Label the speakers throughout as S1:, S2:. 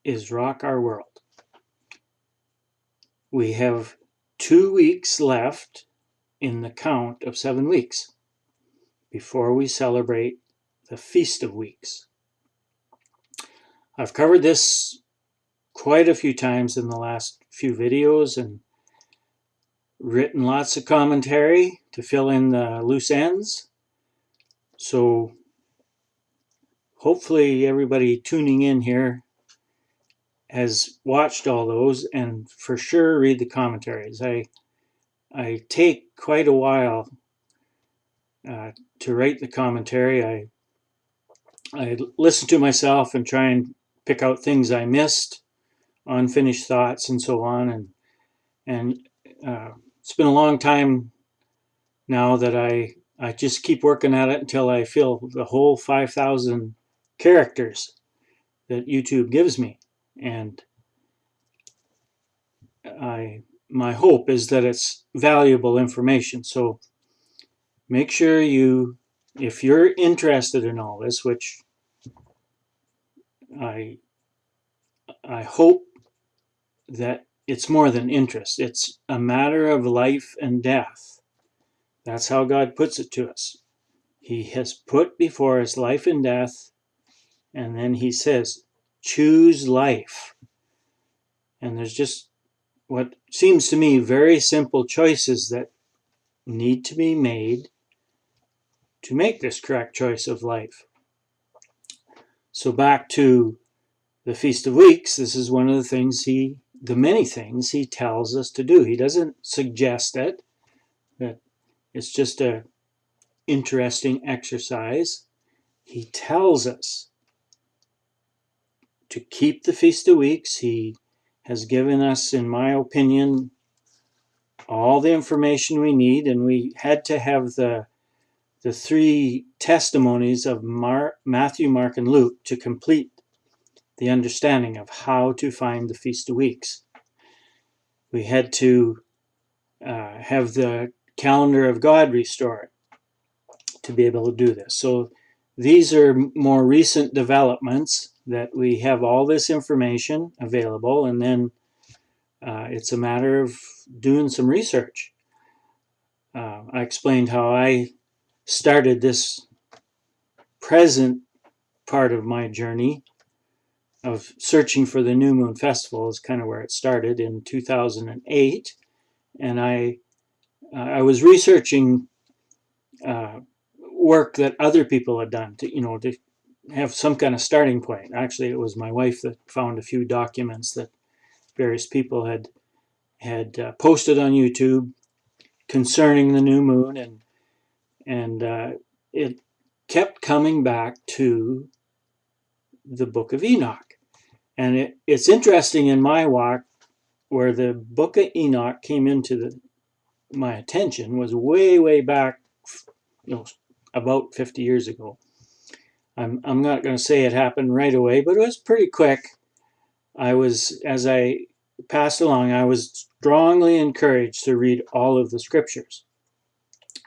S1: is rock our world. We have 2 weeks left in the count of 7 weeks before we celebrate the Feast of Weeks. I've covered this quite a few times in the last few videos and written lots of commentary to fill in the loose ends. So hopefully everybody tuning in here has watched all those, and for sure read the commentaries. I take quite a while to write the commentary. I listen to myself and try and pick out things I missed, unfinished thoughts, and so on. And it's been a long time now that I just keep working at it until I fill the whole 5,000 characters that YouTube gives me. And my hope is that it's valuable information. So make sure you, if you're interested in all this, which I hope that it's more than interest. It's a matter of life and death. That's how God puts it to us. He has put before us life and death, and then he says, choose life. And there's just what seems to me very simple choices that need to be made to make this correct choice of life. So back to the Feast of Weeks, this is one of the things the many things he tells us to do. He doesn't suggest it, that it's just a interesting exercise. He tells us to keep the Feast of Weeks. He has given us, in my opinion, all the information we need, and we had to have the 3 testimonies of Matthew, Mark, and Luke to complete the understanding of how to find the Feast of Weeks. We had to have the calendar of God restored to be able to do this. So these are more recent developments that we have all this information available, and then it's a matter of doing some research. I explained how I started this present part of my journey of searching for the New Moon Festival is kind of where it started in 2008, and I was researching work that other people had done to have some kind of starting point. Actually, it was my wife that found a few documents that various people had posted on YouTube concerning the new moon, and it kept coming back to the Book of Enoch. And it's interesting in my walk, where the Book of Enoch came into my attention was way back, about 50 years ago. I'm not going to say it happened right away, but it was pretty quick. As I passed along, I was strongly encouraged to read all of the scriptures.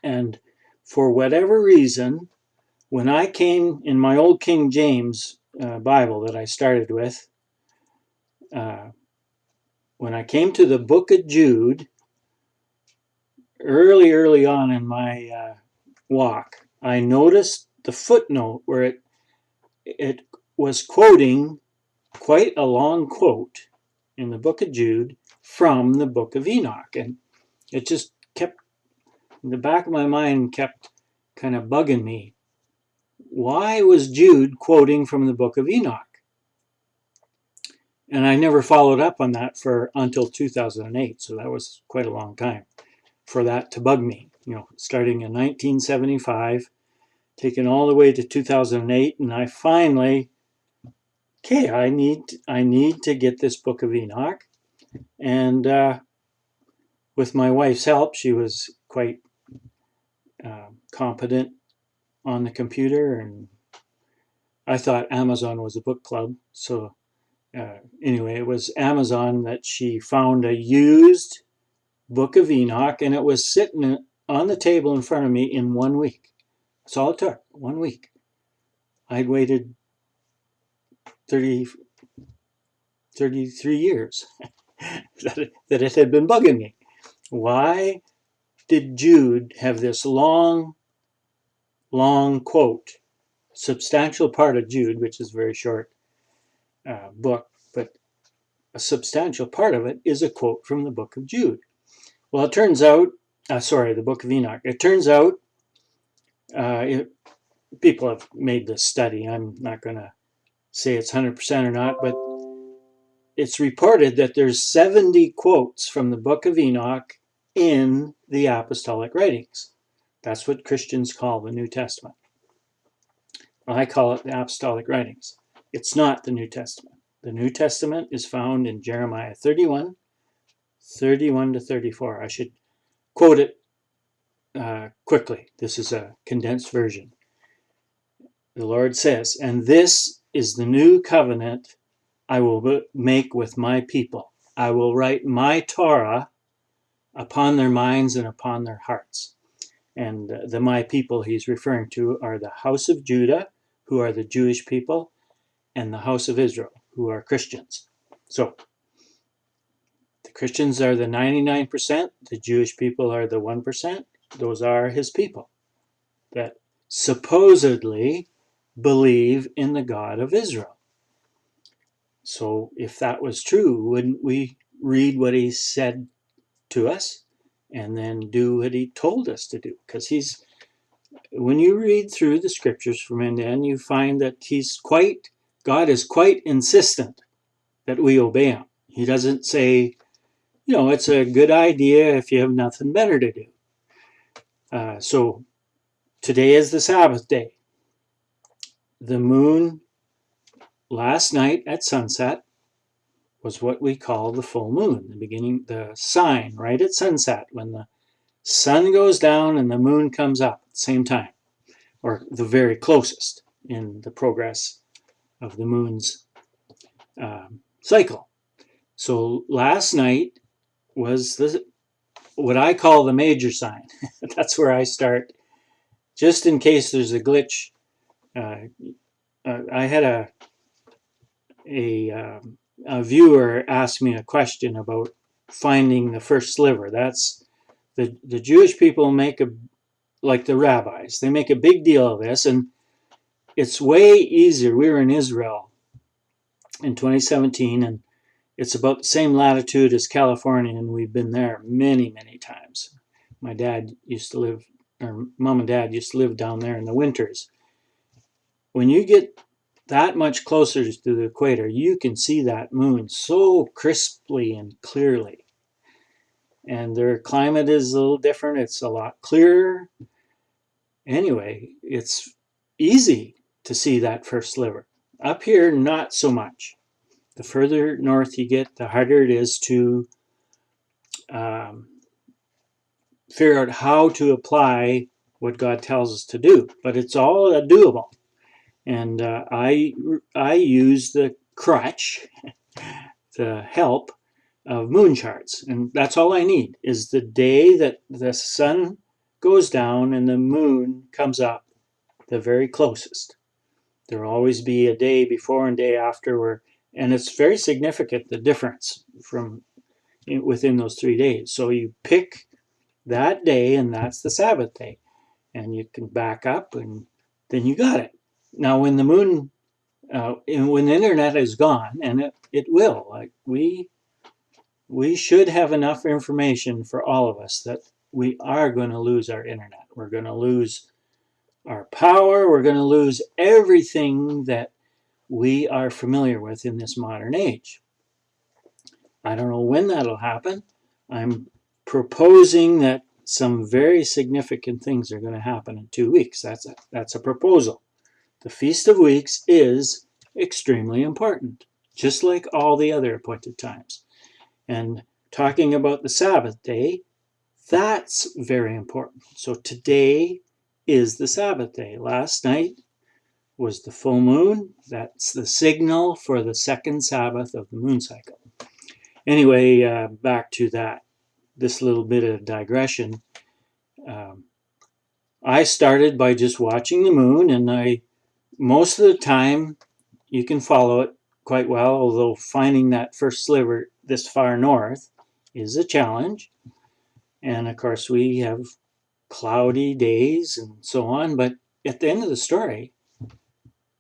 S1: And for whatever reason, when I came in my old King James Bible that I started with, when I came to the book of Jude, early on in my walk, I noticed the footnote where it was quoting quite a long quote in the book of Jude from the book of Enoch. And it just kept, in the back of my mind, kept kind of bugging me. Why was Jude quoting from the book of Enoch? And I never followed up on that until 2008. So that was quite a long time for that to bug me. Starting in 1975, taken all the way to 2008, and I finally, I need to get this book of Enoch. And with my wife's help, she was quite competent on the computer, and I thought Amazon was a book club. So anyway, it was Amazon that she found a used Book of Enoch, and it was sitting on the table in front of me in 1 week. That's all it took, 1 week. I'd waited 30 33 years that it had been bugging me. Why did Jude have this long quote, substantial part of Jude, which is a very short book, but a substantial part of it is a quote from the book of Jude. Well, it turns out, the book of Enoch. It turns out, people have made this study. I'm not going to say it's 100% or not, but it's reported that there's 70 quotes from the book of Enoch in the apostolic writings. That's what Christians call the New Testament. I call it the apostolic writings. It's not the New Testament. The New Testament is found in Jeremiah 31 to 34. I should quote it quickly. This is a condensed version. The Lord says, "And this is the new covenant I will make with my people. I will write my Torah upon their minds and upon their hearts." And the my people he's referring to are the house of Judah, who are the Jewish people, and the house of Israel, who are Christians. So the Christians are the 99%, the Jewish people are the 1%. Those are his people that supposedly believe in the God of Israel. So if that was true, wouldn't we read what he said to us and then do what he told us to do? Because when you read through the scriptures from end to end, you find that God is quite insistent that we obey him. He doesn't say, it's a good idea if you have nothing better to do. So today is the Sabbath day. The moon last night at sunset was what we call the full moon, the sign right at sunset when the sun goes down and the moon comes up at the same time, or the very closest in the progress of the moon's cycle. So last night was what I call the major sign. That's where I start, just in case there's a glitch. I had a viewer ask me a question about finding the first sliver. That's the Jewish people like the rabbis, they make a big deal of this, and it's way easier. We were in Israel in 2017, and it's about the same latitude as California, and we've been there many, many times. Mom and Dad used to live down there in the winters. When you get that much closer to the equator, you can see that moon so crisply and clearly. And their climate is a little different. It's a lot clearer. Anyway, it's easy to see that first sliver. Up here, not so much. The further north you get, the harder it is to figure out how to apply what God tells us to do. But it's all doable. And I use the crutch, the help of moon charts. And that's all I need, is the day that the sun goes down and the moon comes up the very closest. There will always be a day before and day after, and it's very significant, the difference within those 3 days. So you pick that day, and that's the Sabbath day. And you can back up, and then you got it. Now, when the moon, when the internet is gone, and it will, like we should have enough information for all of us that we are going to lose our internet. We're going to lose our power. We're going to lose everything that we are familiar with in this modern age. I don't know when that'll happen. I'm proposing that some very significant things are going to happen in 2 weeks. That's a proposal. The Feast of Weeks is extremely important, just like all the other appointed times. And talking about the Sabbath day, that's very important. So today is the Sabbath day. Last night was the full moon. That's the signal for the second Sabbath of the moon cycle. Anyway, back to this little bit of digression. I started by just watching the moon, and most of the time, you can follow it. quite well, although finding that first sliver this far north is a challenge. And of course, we have cloudy days and so on, but at the end of the story,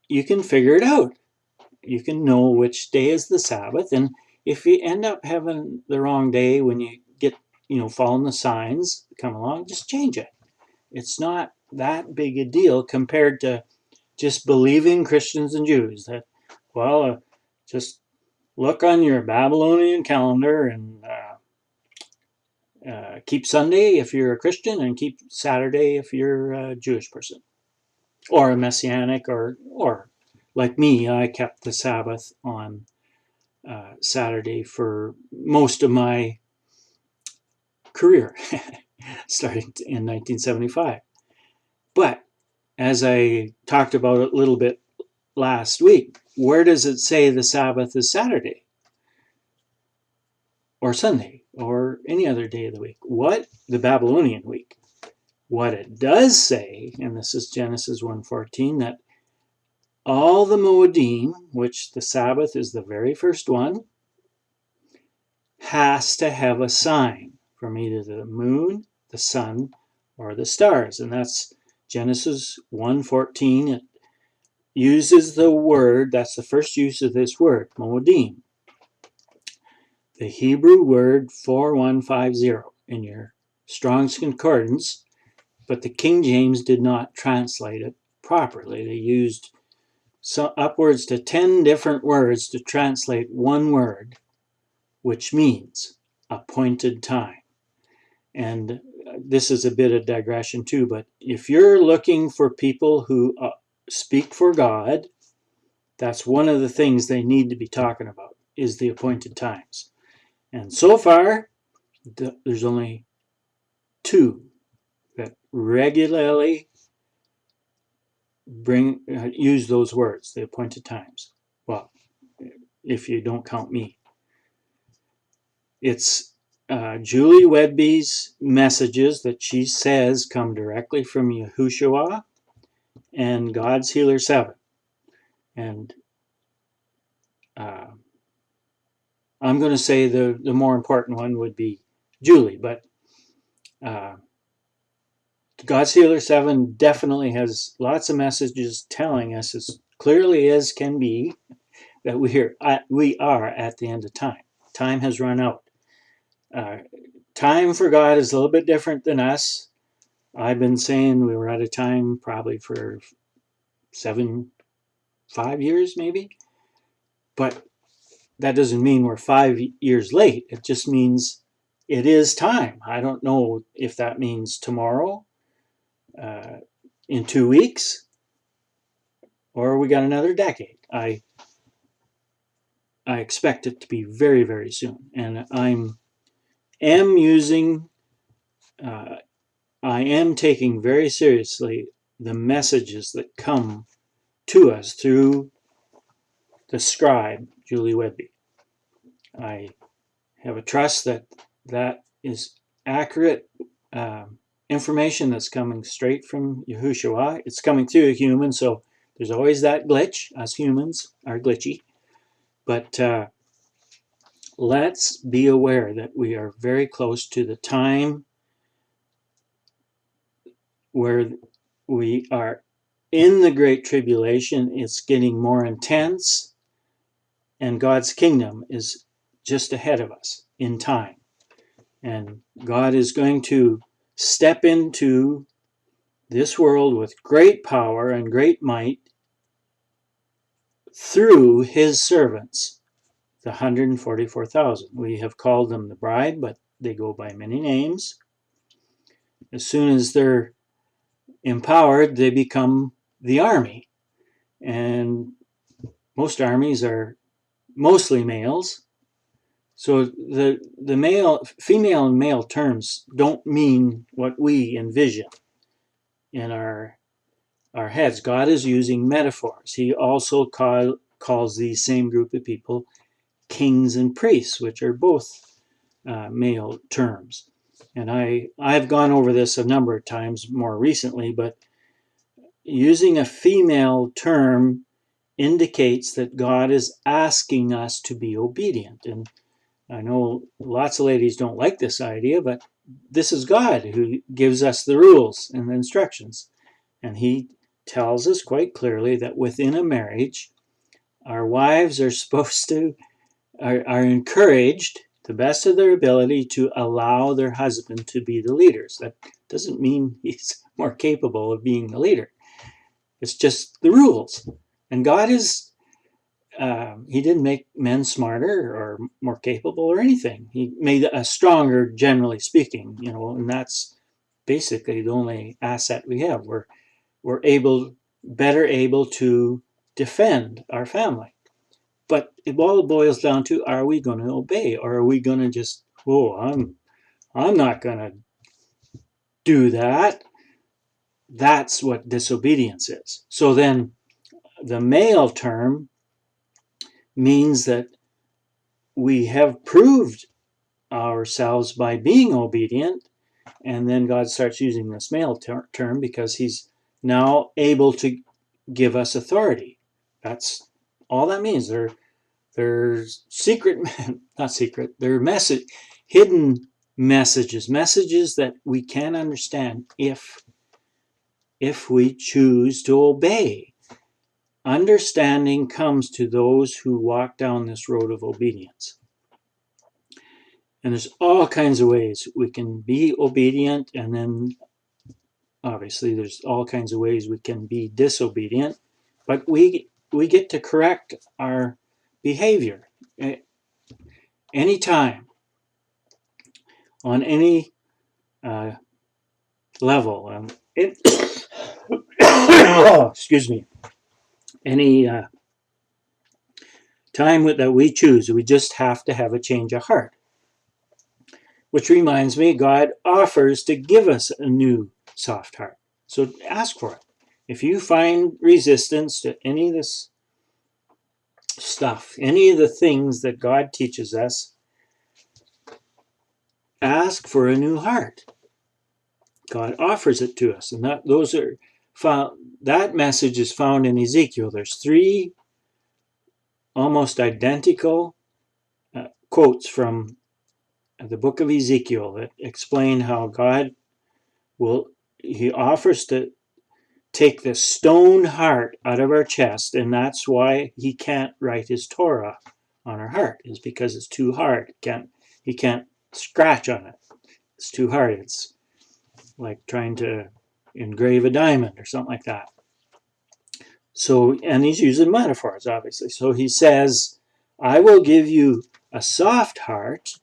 S1: you can figure it out. You can know which day is the Sabbath, and if you end up having the wrong day when you get, following the signs come along, just change it. It's not that big a deal compared to just believing Christians and Jews that, just look on your Babylonian calendar and keep Sunday if you're a Christian and keep Saturday if you're a Jewish person or a Messianic, or like me, I kept the Sabbath on Saturday for most of my career, starting in 1975. But as I talked about a little bit last week, where does it say the Sabbath is Saturday or Sunday or any other day of the week? What? The Babylonian week. What it does say, and this is Genesis 1:14, that all the Moedim, which the Sabbath is the very first one, has to have a sign from either the moon, the sun, or the stars. And that's Genesis 1:14. It uses the word, that's the first use of this word, Moedim. The Hebrew word 4150 in your Strong's Concordance, but the King James did not translate it properly. They used upwards to 10 different words to translate one word, which means appointed time. And this is a bit of digression too, but if you're looking for people who speak for God, that's one of the things they need to be talking about, is the appointed times. And so far, there's only two that regularly use those words, the appointed times. Well, if you don't count me. It's Julie Whedbee's messages that she says come directly from Yahushua and God's Healer 7. And I'm going to say the more important one would be Julie, but God's Healer 7 definitely has lots of messages telling us as clearly as can be that we are at the end of time. Time has run out. Time for God is a little bit different than us. I've been saying we were out of time probably for 5 years maybe. But that doesn't mean we're 5 years late. It just means it is time. I don't know if that means tomorrow, in 2 weeks, or we got another decade. I expect it to be very, very soon. And I am taking very seriously the messages that come to us through the scribe, Julie Whedbee. I have a trust that that is accurate information that's coming straight from Yahushua. It's coming through a human, so there's always that glitch. Us humans are glitchy. But let's be aware that we are very close to the time where we are in the Great Tribulation. It's getting more intense, and God's kingdom is just ahead of us in time. And God is going to step into this world with great power and great might through his servants, the 144,000. We have called them the bride, but they go by many names. As soon as they're empowered, they become the army. And most armies are mostly males. So the female and male terms don't mean what we envision in our heads. God is using metaphors. He also calls these same group of people kings and priests, which are both male terms. And I've gone over this a number of times more recently, but using a female term indicates that God is asking us to be obedient. And I know lots of ladies don't like this idea, but this is God who gives us the rules and the instructions. And he tells us quite clearly that within a marriage, our wives are supposed to, are encouraged, to the best of their ability, to allow their husband to be the leaders. That doesn't mean he's more capable of being the leader. It's just the rules. And God is, he didn't make men smarter or more capable or anything. He made us stronger, generally speaking, and that's basically the only asset we have. We're better able to defend our family. But it all boils down to, are we going to obey, or are we going to just, I'm not going to do that? That's what disobedience is. So then the male term means that we have proved ourselves by being obedient, and then God starts using this male term because he's now able to give us authority. That's all that means. They're secret, not secret, they're hidden messages that we can understand if we choose to obey. Understanding comes to those who walk down this road of obedience. And there's all kinds of ways we can be obedient, and then obviously there's all kinds of ways we can be disobedient, but we get to correct our behavior anytime, on any level. Excuse me. Any time that we choose, we just have to have a change of heart. Which reminds me, God offers to give us a new soft heart. So ask for it. If you find resistance to any of this stuff, any of the things that God teaches us, ask for a new heart. God offers it to us, and that message is found in Ezekiel. There's 3 almost identical quotes from the book of Ezekiel that explain how God he offers to take the stone heart out of our chest, and that's why he can't write his Torah on our heart, is because it's too hard. He can't scratch on it. It's too hard. It's like trying to engrave a diamond or something like that. So, and he's using metaphors, obviously. So he says, I will give you a soft heart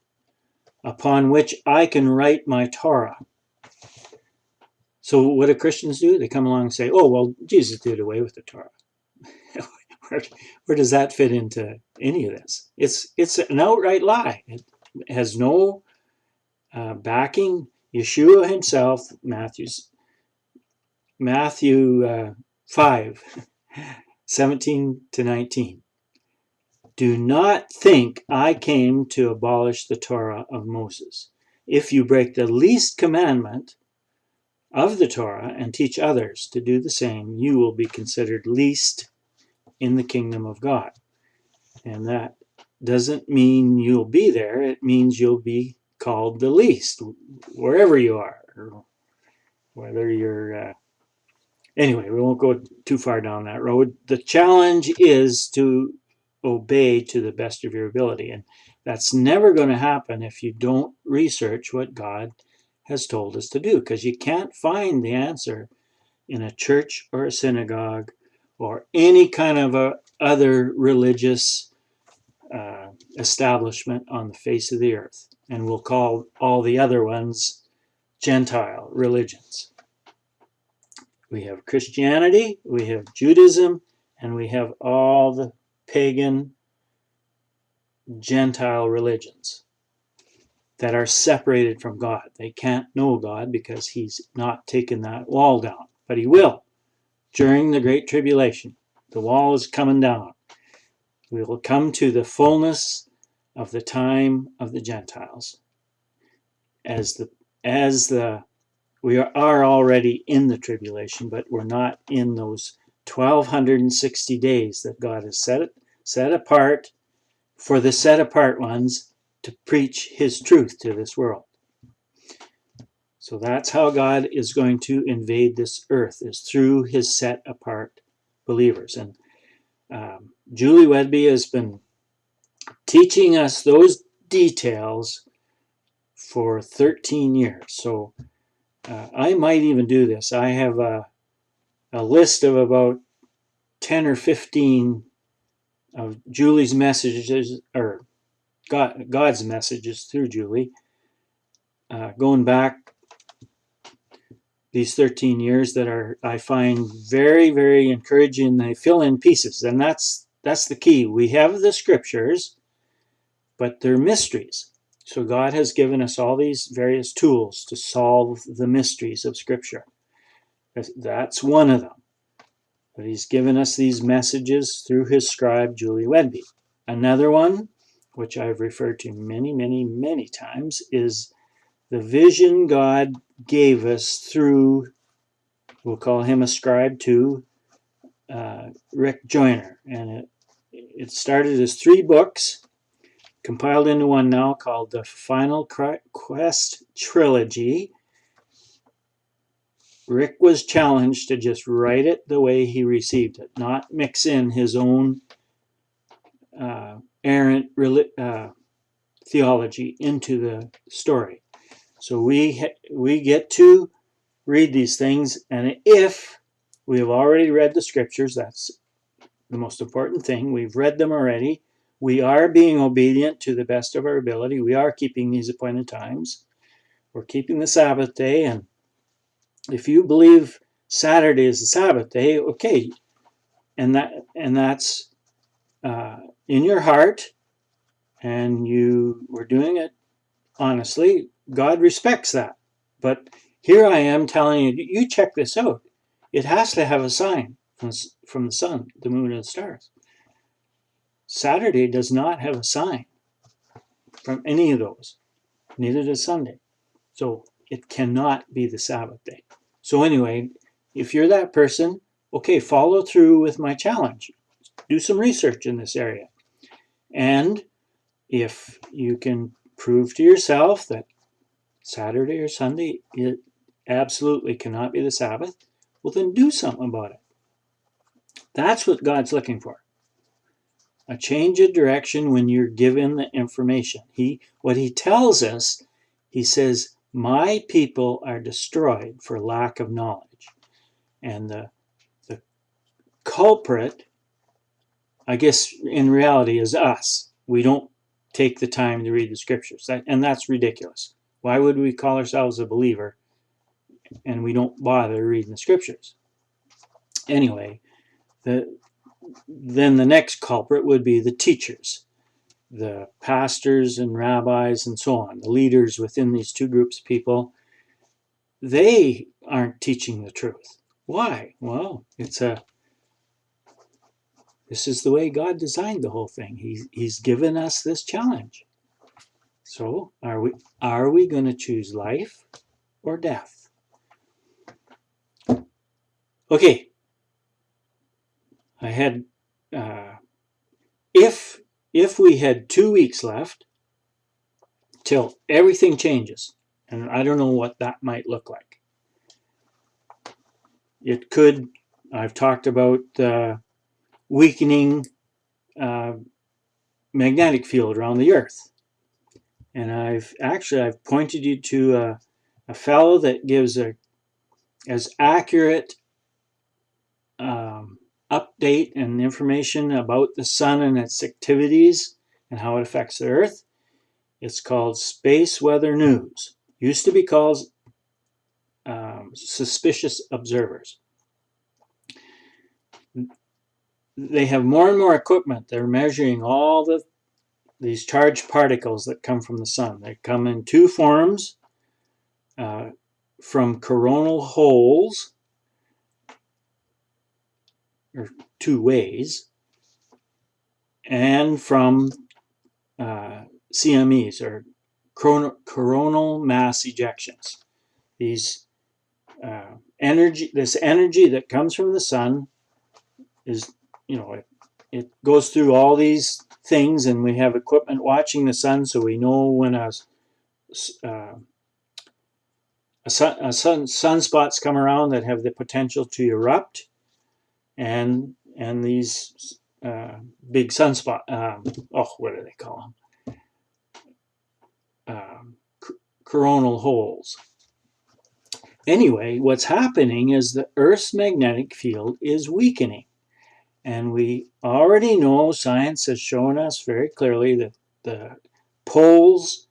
S1: upon which I can write my Torah. So what do Christians do? They come along and say, oh, well, Jesus did away with the Torah. Where does that fit into any of this? It's an outright lie. It has no backing. Yeshua himself, Matthew 5, 17 to 19. Do not think I came to abolish the Torah of Moses. If you break the least commandment of the Torah and teach others to do the same, you will be considered least in the kingdom of God. And that doesn't mean you'll be there. It means you'll be called the least, wherever you are, or whether you're... Anyway, we won't go too far down that road. The challenge is to obey to the best of your ability. And that's never going to happen if you don't research what God has told us to do, because you can't find the answer in a church or a synagogue or any kind of other religious establishment on the face of the earth. And we'll call all the other ones Gentile religions. We have Christianity, we have Judaism, and we have all the pagan Gentile religions that are separated from God. They can't know God because he's not taken that wall down. But he will during the Great Tribulation. The wall is coming down. We will come to the fullness of the time of the Gentiles. We are already in the tribulation, but we're not in those 1,260 days that God has set apart for the set apart ones to preach His truth to this world. So that's how God is going to invade this earth, is through His set apart believers. And Julie Whedbee has been teaching us those details for 13 years. So I might even do this. I have a list of about 10 or 15 of Julie's messages, or God's messages through Julie, going back these 13 years that I find very, very encouraging. They fill in pieces, and that's the key. We have the scriptures, but they're mysteries. So God has given us all these various tools to solve the mysteries of Scripture. That's one of them. But He's given us these messages through His scribe, Julie Whedbee. Another one, which I've referred to many, many, many times, is the vision God gave us through, we'll call him a scribe too, Rick Joyner. And it started as 3 books, compiled into one now, called the Final Quest Trilogy. Rick was challenged to just write it the way he received it, not mix in his own errant theology into the story. So we get to read these things, and if we have already read the scriptures, that's the most important thing. We've read them already. We are being obedient to the best of our ability. We are keeping these appointed times. We're keeping the Sabbath day, and if you believe Saturday is the Sabbath day, okay, and that's in your heart, and you were doing it honestly, God respects that. But here I am telling you, you check this out. It has to have a sign from the sun, the moon, and the stars. Saturday does not have a sign from any of those. Neither does Sunday. So it cannot be the Sabbath day. So anyway, if you're that person, okay, follow through with my challenge. Do some research in this area. And if you can prove to yourself that Saturday or Sunday, it absolutely cannot be the Sabbath, well then do something about it. That's what God's looking for. A change of direction when you're given the information. What He tells us, He says, my people are destroyed for lack of knowledge. And the culprit, I guess in reality, is us. We don't take the time to read the scriptures. And that's ridiculous. Why would we call ourselves a believer and we don't bother reading the scriptures? Anyway, then the next culprit would be the teachers, the pastors and rabbis and so on, the leaders within these two groups of people. They aren't teaching the truth. Why? Well, this is the way God designed the whole thing. He's given us this challenge. So are we going to choose life or death? Okay. I had if we had 2 weeks left till everything changes, and I don't know what that might look like. It could. I've talked about weakening magnetic field around the Earth, and I've pointed you to a fellow that gives as accurate update and information about the sun and its activities and how it affects the Earth. It's called Space Weather News. Used to be called Suspicious Observers. They have more and more equipment. They're measuring all these charged particles that come from the sun. They come in 2 forms, from coronal holes, or 2 ways, and from CMEs, or coronal mass ejections. This energy that comes from the sun is, it goes through all these things, and we have equipment watching the sun, so we know when sunspots come around that have the potential to erupt, and these big sunspot, what do they call them? Coronal holes. Anyway, what's happening is the Earth's magnetic field is weakening. And we already know, science has shown us very clearly that the poles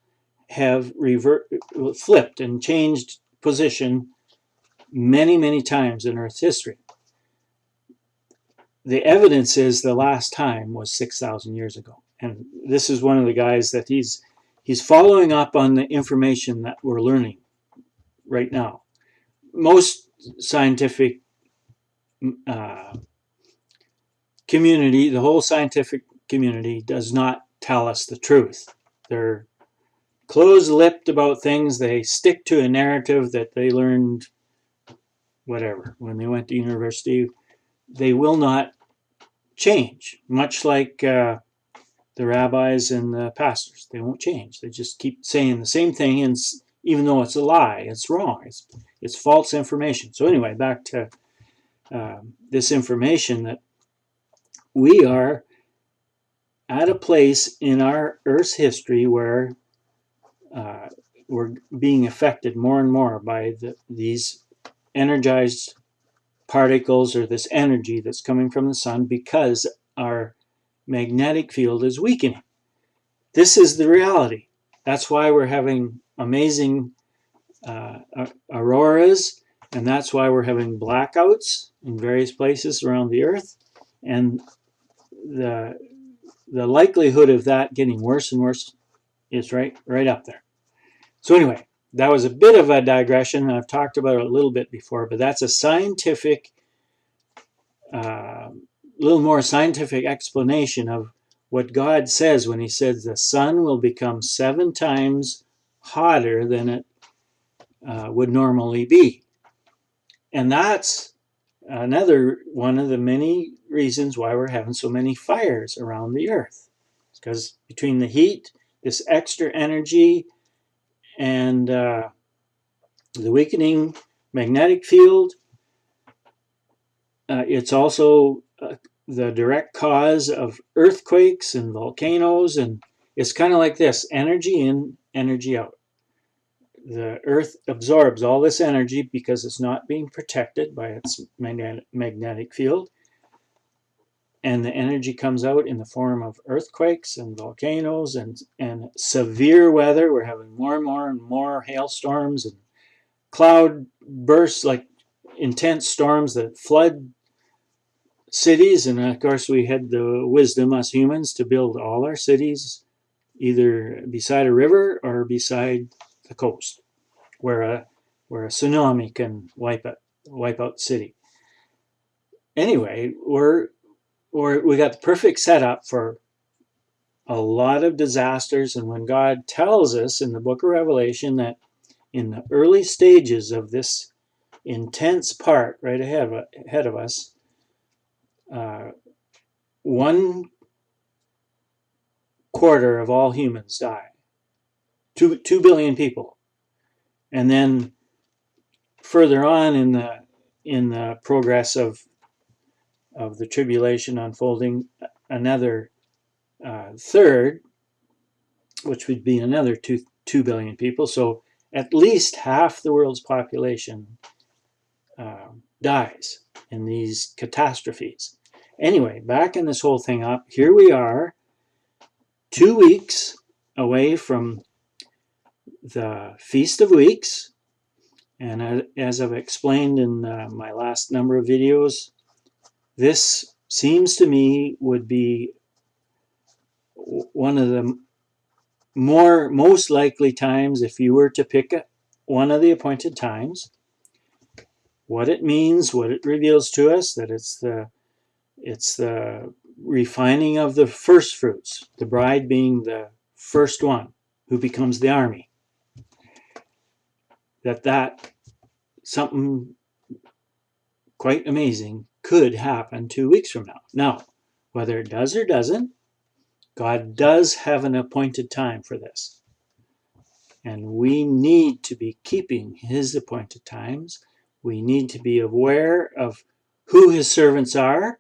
S1: have flipped and changed position many, many times in Earth's history. The evidence is the last time was 6,000 years ago. And this is one of the guys that he's following up on the information that we're learning right now. Most scientific community, the whole scientific community, does not tell us the truth. They're close-lipped about things. They stick to a narrative that they learned, whatever, when they went to university. They will not change, much like the rabbis and the pastors. They won't change. They just keep saying the same thing, and even though it's a lie, it's wrong. It's false information. So anyway, back to this information, that we are at a place in our Earth's history where we're being affected more and more by these energized particles, or this energy that's coming from the sun, because our magnetic field is weakening. This is the reality. That's why we're having amazing auroras, and that's why we're having blackouts in various places around the Earth. And the likelihood of that getting worse and worse is right up there. So anyway, that was a bit of a digression. I've talked about it a little bit before, but that's a scientific, little more scientific explanation of what God says when he says the sun will become 7 times hotter than it would normally be. And that's another one of the many reasons why we're having so many fires around the Earth. It's because between the heat, this extra energy, and the weakening magnetic field, it's also the direct cause of earthquakes and volcanoes, and it's kind of like this: energy in, energy out. The Earth absorbs all this energy because it's not being protected by its magnetic field, and the energy comes out in the form of earthquakes and volcanoes and severe weather. We're having more and more hailstorms and cloud bursts, like intense storms that flood cities. And of course, we had the wisdom, us humans, to build all our cities either beside a river or beside the coast, where a tsunami can wipe out the city. Anyway, we got the perfect setup for a lot of disasters. And when God tells us in the book of Revelation that in the early stages of this intense part right ahead of us, 1/4 of all humans die. 2 billion people. And then further on in the progress of the tribulation unfolding, another third, which would be another 2 billion people. So at least half the world's population dies in these catastrophes. Anyway, backing this whole thing up, here we are, 2 weeks away from the Feast of Weeks. And as I've explained in my last number of videos, this seems to me would be one of the most likely times, if you were to pick one of the appointed times. What it means, what it reveals to us, that it's the refining of the first fruits, the bride being the first one who becomes the army. That something quite amazing could happen 2 weeks from now. Now, whether it does or doesn't, God does have an appointed time for this. And we need to be keeping his appointed times. We need to be aware of who his servants are.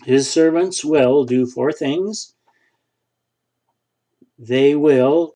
S1: His servants will do 4 things. They will